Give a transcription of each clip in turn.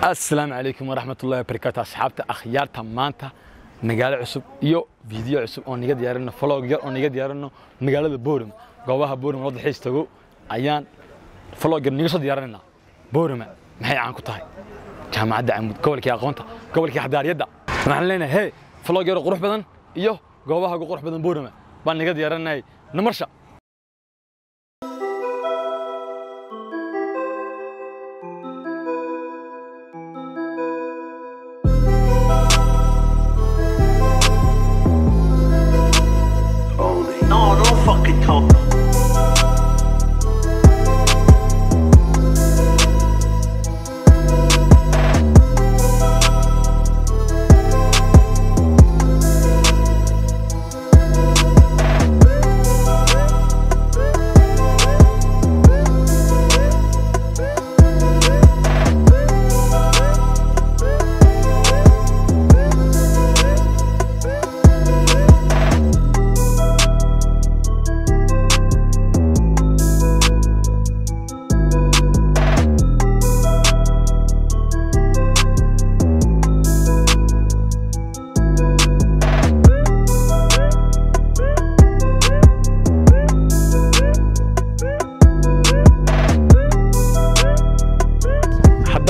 السلام عليكم ورحمة الله وبركاته أصحابتا أخيارتا مانتا مقالة عصب إيو فيديو عصب أو نيجا ديارنا فلوق يار أو نيجا ديارنا مقالة بورم قواها بورم وضع حيث تقو أيان فلوق يار نيجا ديارنا بورم محي عانكو تاي جامعة دعمود قولك يا أخوانتا قولك يا حدار يدا نحن لنا هي فلوق يار قروح بدن إيو قواها قروح بدن بورم بان نيجا ديارنا نمرشا No, don't fucking talk.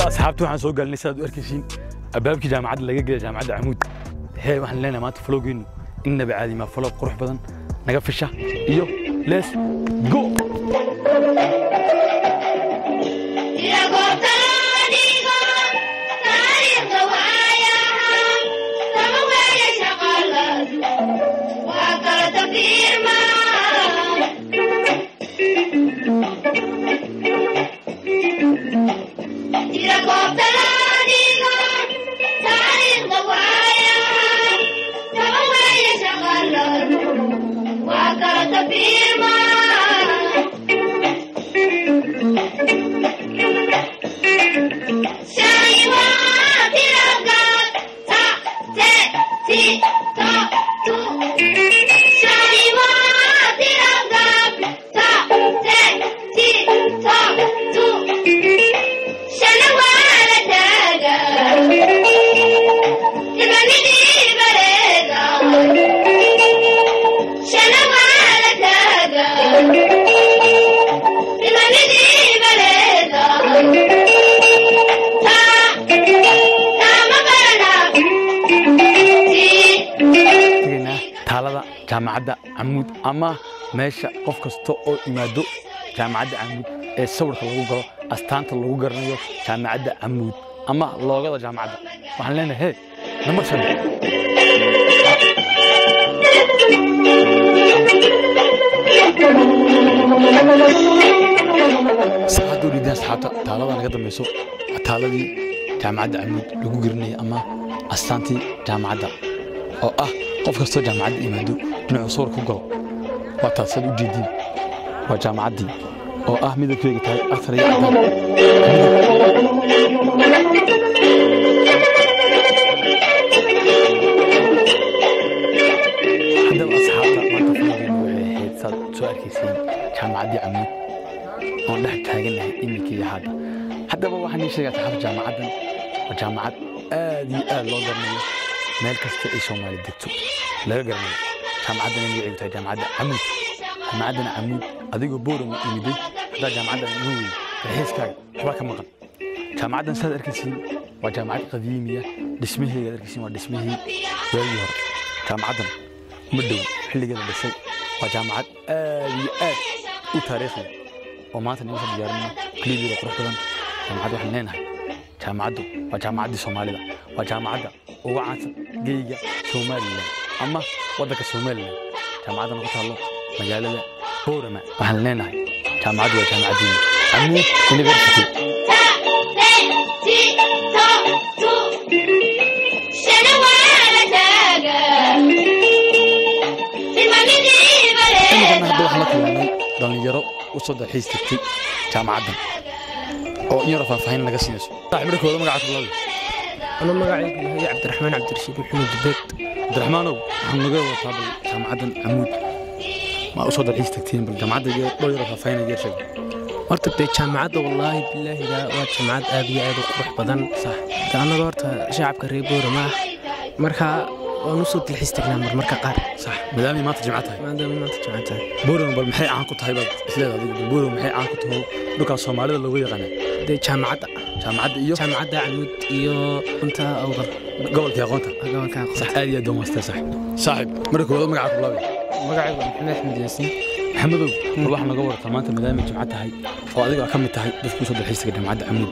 أصحابتو waxaan soo galnay saad u arkaysiin abaabkii jaamacadda laga galay jaamacadda Amuud waxaan leenahay maanta vloggeenu inaba caadi ma vlog qurux badan naga fisha iyo let's go jaamacadda Amuud ama meesha qof kasto oo imaado jaamacadda Amuud ee sawirka lagu galo astaanta lagu garanayo jaamacadda Amuud ama loogada jaamacadda waxaan leenahay nambar 7 saacadu lidaas xata taalada naga dameyso taaladii jaamacadda Amuud lagu garanayo ama astaantii jaamacadda oo ah qof kasto jaamacadda imaado inuu sawir ku galo waa taasad u jeedin waa jaamacadii oo ah midabkeega tahay afar iyo cadaan hadda asxaabta maanta fiidiyo waxay ahayd saad soo arkaysiin jaamacadii Amuud oo dhex taaganahay iminkii haddaba waxaan sheegay asxaabta jaamacaddan waa jaamacad aad iyo aad loo garanayo meel kasta ay Soomaali degto laga garanayo jaamacaddan inay ciidta jaamacadda Amuud jaamacaddan Amuud adigoo boorama imiday hada jaamacaddan Nuuwi raxiiskaaga waxba ka maqan jaamacaddan saad arkaysiin waa jaamacad qadiimiya dhismaheeda arkaysiin waa dhismihii waagii hore jaamacaddan ma dhow xilligeeda dhisay waa jaamacad aad iyo aad u taariikhi oo maanta ninka diyaarina kliibida qurux badan jaamacadda waxaan leenahay jaamacaddu waa jaamacaddii Soomaalida waa jaamacadda ugu caansan geeyga Soomaaliland ama waddanka Soomaaliland jaamacaddan ku taalo magaalada Boorama waxaan leenahay jaamacaddu waa jaamacaddii Amuud University dhalinyaro u soo dalxiis tagtay jaamacaddan oo in yar faahfaahin laga siinayso saaxiibkooda magaca kulada أنا مقاعد هي عبد الرحمن عبد الرشيد محمود البيت عبد الرحمن waxaan naga wataa jaamacaddan Amuud ما أصدق الحين تكتين بالجامعة دي دولة رفاهين غير شيء horta dee jaamacadda wallaahi bilaahi waa jaamacad aad iyo aad u qurux badan sax annaga horta shacabka reer Boorama markaa waan u soo dalxiis tagnaa marmarka qaar sax maadaama maanta jimcaad tahay Boorama bal maxay caan ku tahay baad isleedahay adigu Boorama maxay caan ku tahay dhulka Soomaalida looga yaqaan dee jaamacadda iyo jaamacadda Camud iyo inta awdal gobolka aqoonta sax aad iyo aad u maastay sax saaxib marka wada magaca ku laabay magacaygu Maxamed Axmed Yaasiin maxamedow waxa naga warta maanta maadaama jimcaad tahay oo adiga ka mid tahay dadku soo dalxiis taga jaamacadda Camud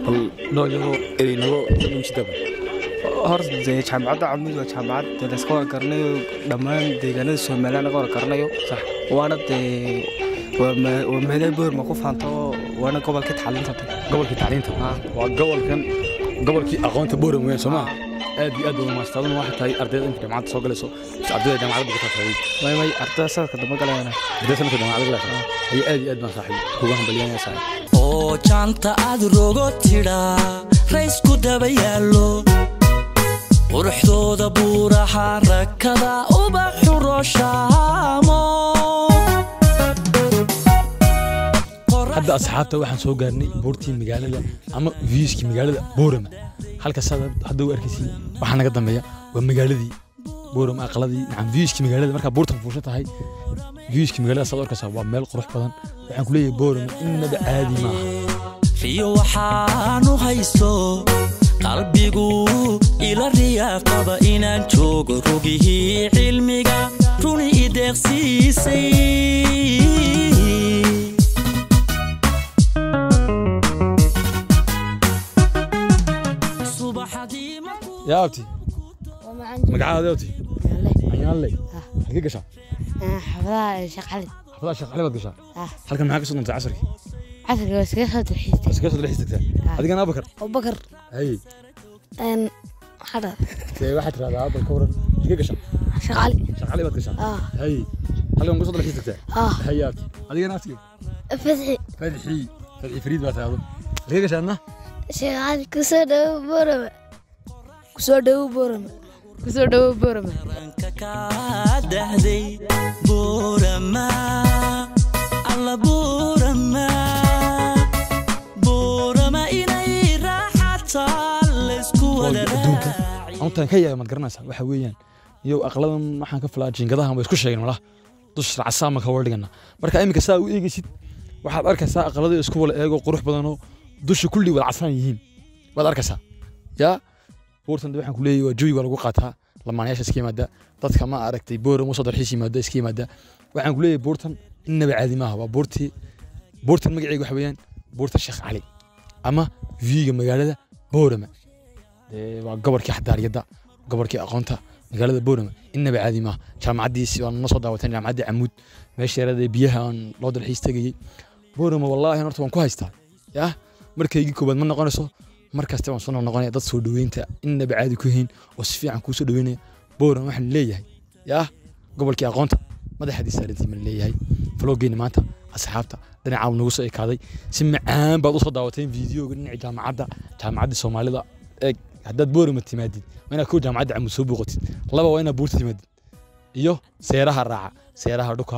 bal noo yago inago dhimshidaba horta dee jaamacadda Camud waa jaamacad la iska garanayo dhammaan deegaanada Soomaaliya laga garanayo sax waana dee ومهدي بور ما قف عنده وأنا قبل كده تعلمت وقبل كي أقونت بور وين سماه أدي ما استخدم واحد هاي أرداد أنت جماعة سوق لسه أرداد جماعة بقطع هاي ما أرداد سنة كده ما قال أنا أرداد سنة كده ما عاد قال هي أدي ما صاحب كوجهم بليان يا صاحب أو جانتا أدروغو تيرا رئيس كده بيالو ورحتو دبورة حركة وبحر شامو hadda asxaabta waxaan soo gaarnay boortii magaalada ama viewski magaalada Boorama halka hadda u arkaysiin waxa naga dambeeya waa magaaladii Boorama aqladii nacam viewski magaalada marka boorta fuusha tahay viewski magaalada soo arkaysaa waa meel qurux badan waxaan ku leeyahay Boorama inaba caadi ma aha riyo waxaanu haysto qalbigu ila riyaaqaba inaan joogo rugihii cilmiga runi ideeqsiisay يا أبتي مقعد يا أبتي عيال لي حقيقة قشع حفظها شغالي بدقشع هل كان معاك صوت عصري بس كيف الحيستك بس كيف الحيستك هذيك أنا أبو بكر هاي أن حدا في واحد هذا أبو الكورة حقيقة قشع شغالي بدقشع هاي هل كان قصد الحيستك هاي يا أبتي هذيك أنا أبتي فتحي فريد بات هذا حقيقة قشعنا شغالي kusoo dhaw Boorama ranka ka dahday Boorama alla Boorama inay raaxata la isku wada anta ka yahay mad garanaysa waxa weeyaan iyo aqladan waxaan ka filaa jingadaha way isku sheegeen walaah dus racasaama ka wardhigana marka imika saa u eegaysid waxaad arkaysaa aqlada isku wala eego qurux badan oo dusha kulli wada casaan yihiin waad arkaysaa yaa boortan waxaan ku leeyahay waa jooyiga lagu qaataa lamaanayaasha iska yimaada dadka ma aragtay Boorama soo dalxiis yimaada iska yimaada waxaan ku leeyahay boortan inaba caadi ma aha waa boortan magaceedu waxa weeyaan boorta Sheekh Cali ama viewga magaalada Boorama waa gobolkii xadaariyada gobolkii aqoonta magaalada Boorama inaba caadi ma aha jaamacadiisi waan soo daawatay jaamacadda Camud meesha yarada biyaha aan loo dalxiis tagay Boorama wallahi horta waan ku haystaa yaa markaygi koobaad ma noqonayso markaas taan soo noqonay dad soo dhaweynta inaba caadi ku heen oo si fiican ku soo dhaweynay Boorama waxaan leeyahay yaa gobolkii aqoonta madaxdiisa saartii ma leeyahay vloggeena maanta asxaabta dhinaca nagu soo ekaaday si macaan baad u soo daawateen videoga dhinaca jaamacadda Soomaalida ee haddaad Boorama timaadid ina ku jaamacadda Camud soo booqatid laba waa ina buurta timaadid iyo seeraha raaca seeraha dhuka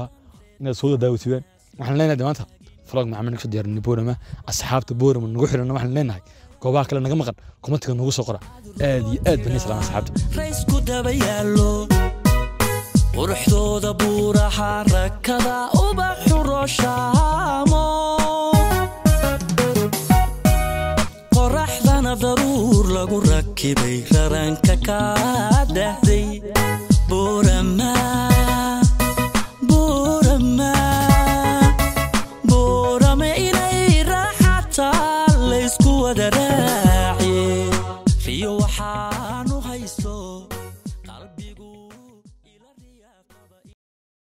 inaad soo daawatid waxaan leenahay maanta vlog macaan soo diyaarinay Boorama asxaabta Boorama nagu xiran waxaan leenahay goobaha kale naga maqan kommentiga nagu soo qora aad iyo aad bani salaam asxaabta raysku dabayaalo quruxdooda buura xarakada ubaxu shaamo qoraxdana daruur lagu rakibay raranka ka dahday Boorama inay raaxata la isku wada raaciye riyo waxaa